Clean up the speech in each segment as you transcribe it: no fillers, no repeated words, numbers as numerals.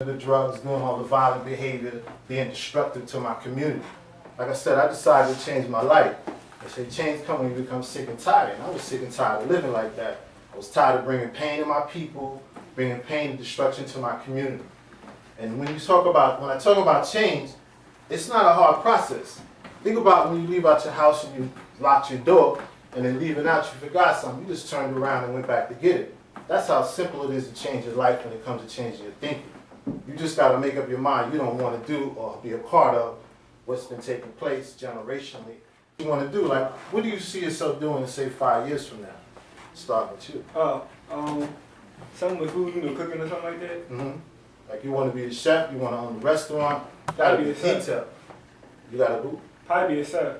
The drugs, doing all the violent behavior, being destructive to my community. Like I said, I decided to change my life. They say change comes when you become sick and tired, and I was sick and tired of living like that. I was tired of bringing pain to my people, bringing pain and destruction to my community. And when I talk about change, it's not a hard process. Think about when you leave out your house and you locked your door, and then leaving out you forgot something. You just turned around and went back to get it. That's how simple it is to change your life when it comes to changing your thinking. You just got to make up your mind you don't want to do or be a part of what's been taking place generationally. You want to do, like, what do you see yourself doing in, say, 5 years from now? Starting with you. Something with food, cooking or something like that. Like you want to be a chef, you want to own a restaurant. You got to be detailed. You got to do. Probably be a chef.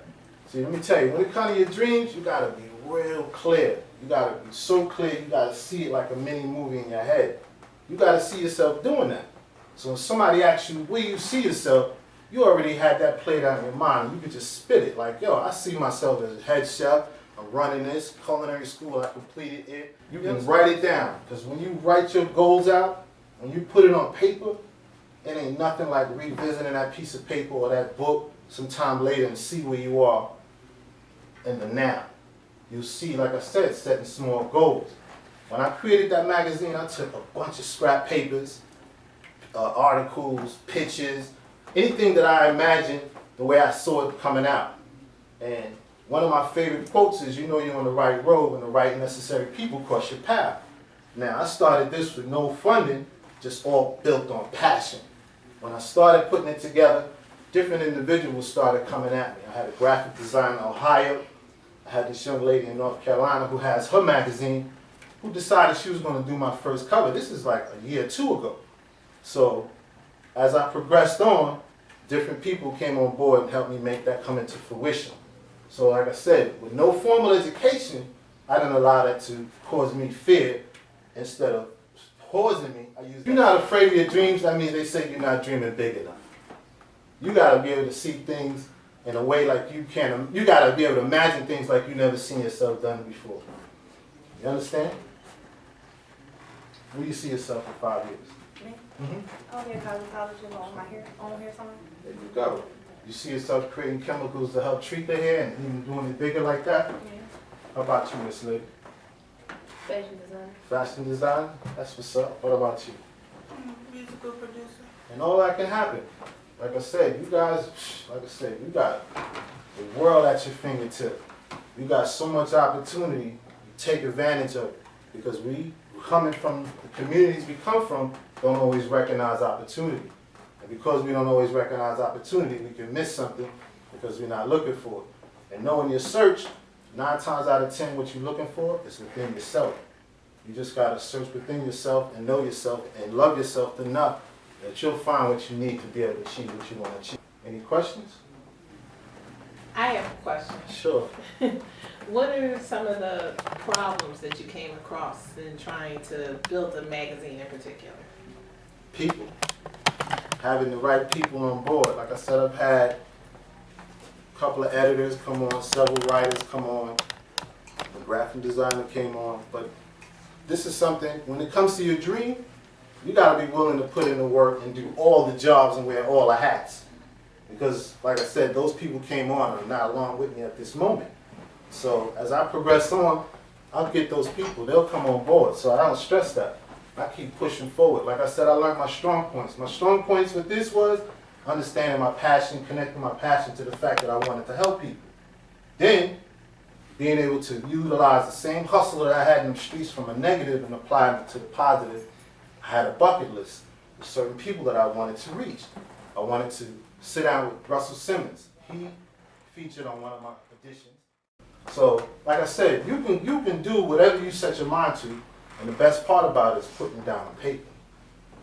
See, let me tell you, when it comes to your dreams, you got to be real clear. You got to be so clear, you got to see it like a mini movie in your head. You got to see yourself doing that. So when somebody asks you where you see yourself, you already had that played out in your mind. You could just spit it like, yo, I see myself as a head chef. I'm running this culinary school. I completed it. You can write it down. Because when you write your goals out, when you put it on paper, it ain't nothing like revisiting that piece of paper or that book sometime later and see where you are in the now. You'll see, like I said, setting small goals. When I created that magazine, I took a bunch of scrap papers, articles, pictures, anything that I imagined the way I saw it coming out. And one of my favorite quotes is, you know you're on the right road when the right necessary people cross your path. Now, I started this with no funding, just all built on passion. When I started putting it together, different individuals started coming at me. I had a graphic designer in Ohio. I had this young lady in North Carolina who has her magazine, who decided she was going to do my first cover. This is like a year or two ago. So as I progressed on, different people came on board and helped me make that come into fruition. So like I said, with no formal education, I didn't allow that to cause me fear. Instead of pausing me, if you're not afraid of your dreams, that means they say you're not dreaming big enough. You got to be able to see things in a way like you can. You got to be able to imagine things like you've never seen yourself done before. You understand? Where do you see yourself in 5 years? Me? Oh, yeah, college and on my hair, something. There you go. You see yourself creating chemicals to help treat the hair and even doing it bigger like that? Yeah. How about you, Miss Lady? Fashion design. Fashion design? That's what's up. What about you? Musical producer. And all that can happen. Like I said, you guys, you got the world at your fingertip. You got so much opportunity. You take advantage of it. Because we, coming from the communities we come from, don't always recognize opportunity. And because we don't always recognize opportunity, we can miss something because we're not looking for it. And knowing your search, 9 times out of 10, what you're looking for is within yourself. You just got to search within yourself and know yourself and love yourself enough that you'll find what you need to be able to achieve what you want to achieve. Any questions? I have a question. Sure. What are some of the problems that you came across in trying to build a magazine in particular? People. Having the right people on board. Like I said, I've had a couple of editors come on, several writers come on, a graphic designer came on, but this is something, when it comes to your dream, you got to be willing to put in the work and do all the jobs and wear all the hats. Because, like I said, those people came on and are not along with me at this moment. So as I progress on, I'll get those people. They'll come on board. So I don't stress that. I keep pushing forward. Like I said, I learned my strong points. My strong points with this was understanding my passion, connecting my passion to the fact that I wanted to help people. Then, being able to utilize the same hustle that I had in the streets from a negative and apply it to the positive. I had a bucket list of certain people that I wanted to reach. I wanted to sit down with Russell Simmons. He featured on one of my editions. So, like I said, you can do whatever you set your mind to, and the best part about it is putting it down on paper.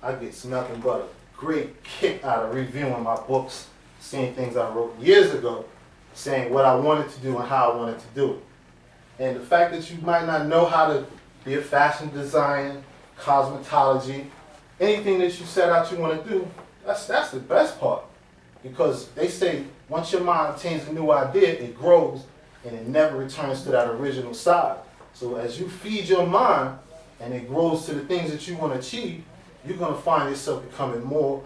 I get nothing but a great kick out of reviewing my books, seeing things I wrote years ago, saying what I wanted to do and how I wanted to do it. And the fact that you might not know how to be a fashion designer, cosmetology, anything that you set out you want to do, that's the best part. Because they say once your mind obtains a new idea, it grows and it never returns to that original side. So as you feed your mind and it grows to the things that you want to achieve, you're gonna find yourself becoming more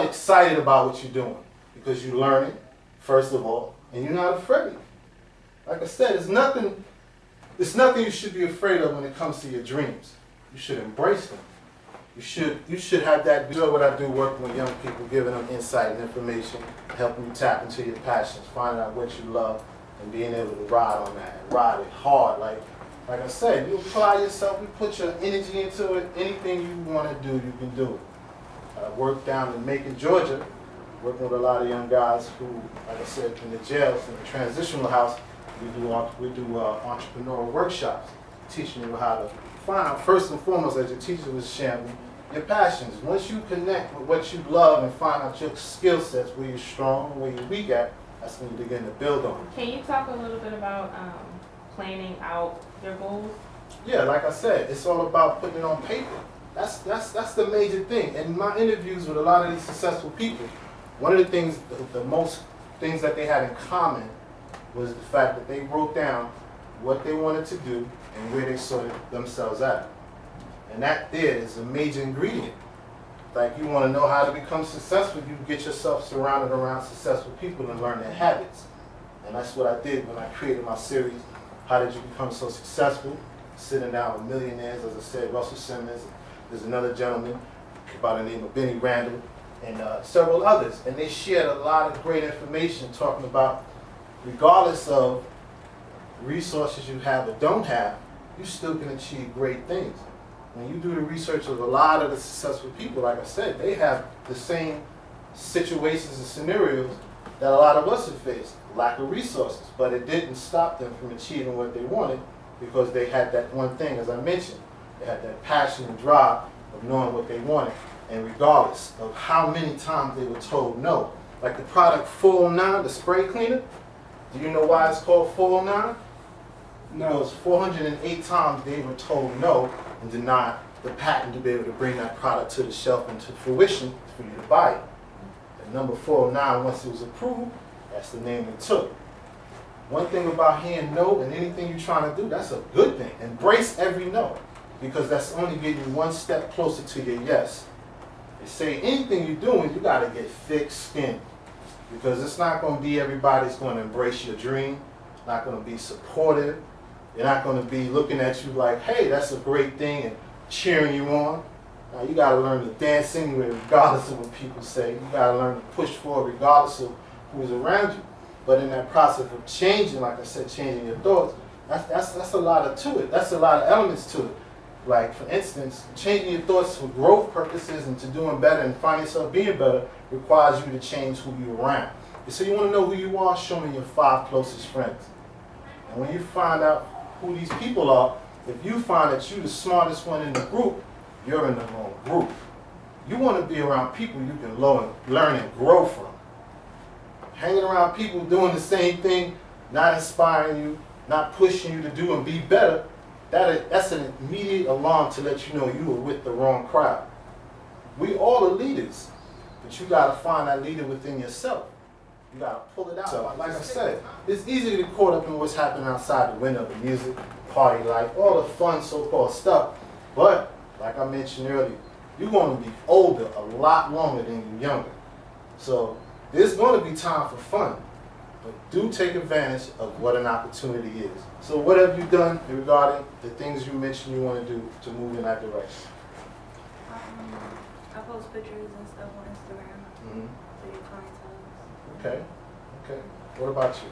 excited about what you're doing because you're learning, first of all, and you're not afraid. Like I said, there's nothing you should be afraid of when it comes to your dreams. You should embrace them. You should have that. You know what I do, working with young people, giving them insight and information, helping you tap into your passions, finding out what you love, and being able to ride on that and ride it hard. Like I said, you apply yourself, you put your energy into it. Anything you want to do, you can do it. I work down in Macon, Georgia, working with a lot of young guys who, like I said, in the jails, in the transitional house, we do entrepreneurial workshops, teaching you how to find out, first and foremost, as your teacher was sharing, your passions. Once you connect with what you love and find out your skill sets, where you're strong and where you're weak at, that's when you begin to build on it. Can you talk a little bit about planning out your goals? Yeah, like I said, it's all about putting it on paper. That's the major thing. In my interviews with a lot of these successful people, one of the things, the most things that they had in common was the fact that they wrote down what they wanted to do and where they saw themselves at. And that there is a major ingredient. Like, you want to know how to become successful, you get yourself surrounded around successful people and learn their habits. And that's what I did when I created my series, How Did You Become So Successful? Sitting down with millionaires, as I said, Russell Simmons, there's another gentleman by the name of Benny Randall, and several others. And they shared a lot of great information talking about, regardless of resources you have or don't have, you still can achieve great things. When you do the research of a lot of the successful people, like I said, they have the same situations and scenarios that a lot of us have faced, lack of resources. But it didn't stop them from achieving what they wanted because they had that one thing, as I mentioned. They had that passion and drive of knowing what they wanted. And regardless of how many times they were told no, like the product 409, the spray cleaner, do you know why it's called 409? No. Because 408 times they were told no and denied the patent to be able to bring that product to the shelf and to fruition for you to buy it. And number 409, once it was approved, that's the name it took. One thing about hearing no and anything you're trying to do, that's a good thing. Embrace every no, because that's only getting you one step closer to your yes. They say anything you're doing, you got to get thick skin, because it's not going to be everybody's going to embrace your dream, not going to be supportive. They're not going to be looking at you like, hey, that's a great thing, and cheering you on. Now, you got to learn to dance anyway, regardless of what people say. You got to learn to push forward regardless of who's around you. But in that process of changing, like I said, changing your thoughts, that's a lot to it. That's a lot of elements to it. Like, for instance, changing your thoughts for growth purposes and to doing better and finding yourself being better requires you to change who you're around. So you want to know who you are, show me your 5 closest friends. And when you find out who these people are, if you find that you're the smartest one in the group, you're in the wrong group. You want to be around people you can learn and grow from. Hanging around people doing the same thing, not inspiring you, not pushing you to do and be better, that's an immediate alarm to let you know you were with the wrong crowd. We all are leaders, but you got to find that leader within yourself. You got to pull it out. So, like I said, it's easy to get caught up in what's happening outside the window of the music, party life, all the fun so-called stuff. But, like I mentioned earlier, you're going to be older a lot longer than you're younger. So, there's going to be time for fun. But do take advantage of what an opportunity is. So what have you done regarding the things you mentioned you want to do to move in that direction? I post pictures and stuff on Instagram for your clientele. Okay. Okay. What about you?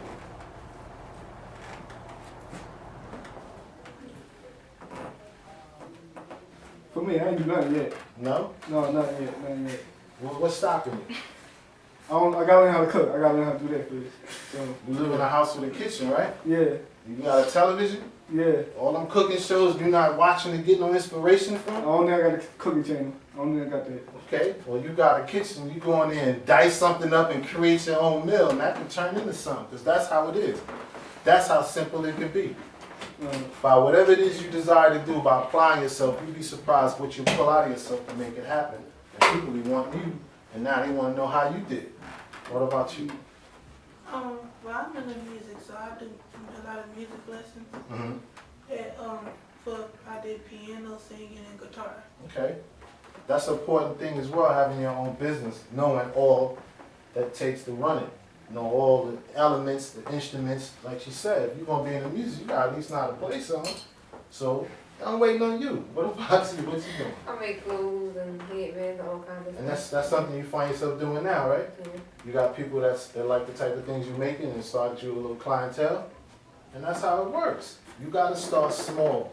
For me, I ain't do nothing yet. No? No, nothing yet. What's stopping you? I gotta learn how to cook. I gotta learn how to do that first. So, You live in a house with a kitchen, right? yeah, You got a television? yeah. All them cooking shows you're not watching to get no inspiration I from? don't think I got a cooking channel. I don't think I got that. Okay, well you got a kitchen, you go in there and dice something up and create your own meal, and that can turn into something, because that's how it is. That's how simple it can be. By whatever it is you desire to do, by applying yourself, you'd be surprised what you pull out of yourself to make it happen. And people want you, and now they want to know how you did. What about you? Well, I'm in the music, so I do a lot of music lessons. Mm-hmm. And I I did piano, singing, and guitar. Okay. That's an important thing as well, having your own business, knowing all that takes to run it. Know all the elements, the instruments. Like she said, if you're going to be in the music, you got to at least know how to play something. So, I'm waiting on you. What about you? What you doing? I make clothes and headbands, all kinds of And stuff. that's something you find yourself doing now, right? Yeah. You got people that like the type of things you're making and start you a little clientele. And that's how it works. You got to start small.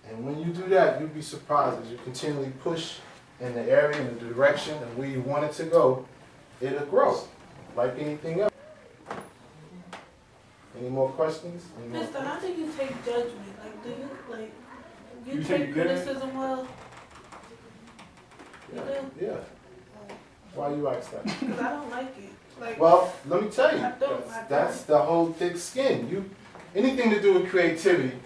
And when you do that, you'll be surprised as you continually push in the area, in the direction, and where you want it to go, it'll grow, like anything else. Any more questions? Any more Mister, how do you take judgment? Like, do you like you You take take good? criticism well? You do? Yeah. Why you ask that? Because I don't like it. Like, Well, let me tell you, I don't. that's the whole thick skin. Anything to do with creativity,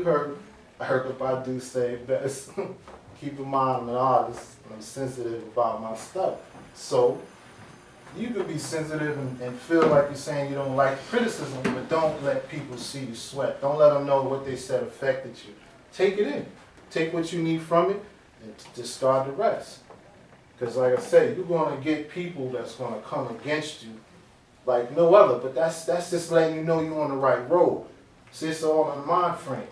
I heard the Badu say best. Keep in mind I'm an artist, and I'm sensitive about my stuff. So, you could be sensitive and feel like you're saying you don't like criticism, but don't let people see you sweat. Don't let them know what they said affected you. Take it in. Take what you need from it and discard the rest. Because like I said, you're going to get people that's going to come against you like no other. But that's just letting you know you're on the right road. See, it's all in the mind frame.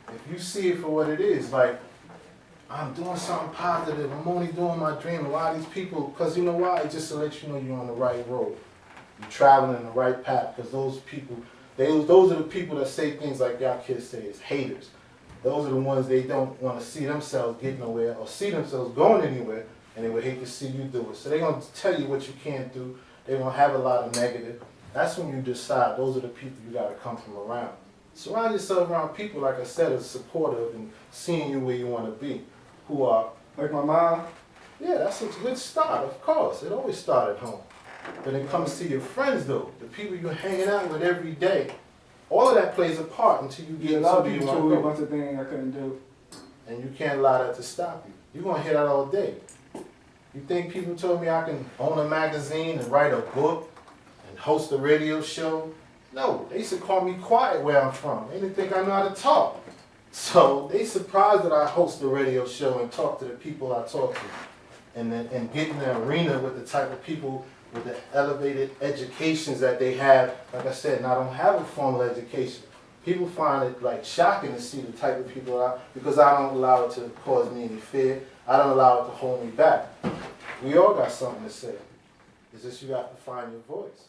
If you see it for what it is, like, I'm doing something positive, I'm only doing my dream, a lot of these people, because you know why? It's just to let you know you're on the right road. You're traveling in the right path, because those people, those are the people that say things like y'all kids say, is haters. Those are the ones they don't want to see themselves get nowhere or see themselves going anywhere, and they would hate to see you do it. So they're going to tell you what you can't do. They're going to have a lot of negative. That's when you decide those are the people you got to come from around. Surround yourself around people, like I said, are supportive and seeing you where you want to be. Who are, Like my mom. yeah, that's a good start, of course. It always starts at home. But it comes to your friends, though, the people you're hanging out with every day. All of that plays a part until you Yeah, get a lot of to where you people want told me to a go. bunch of things I couldn't do. And you can't allow that to stop you. You're going to hear that all day. You think people told me I can own a magazine and write a book and host a radio show? No, they used to call me quiet where I'm from. They didn't think I know how to talk. So they surprised that I host a radio show and talk to the people I talk to. And get in the arena with the type of people with the elevated educations that they have. Like I said, and I don't have a formal education. People find it like shocking to see the type of people because I don't allow it to cause me any fear. I don't allow it to hold me back. We all got something to say. It's just you got to find your voice.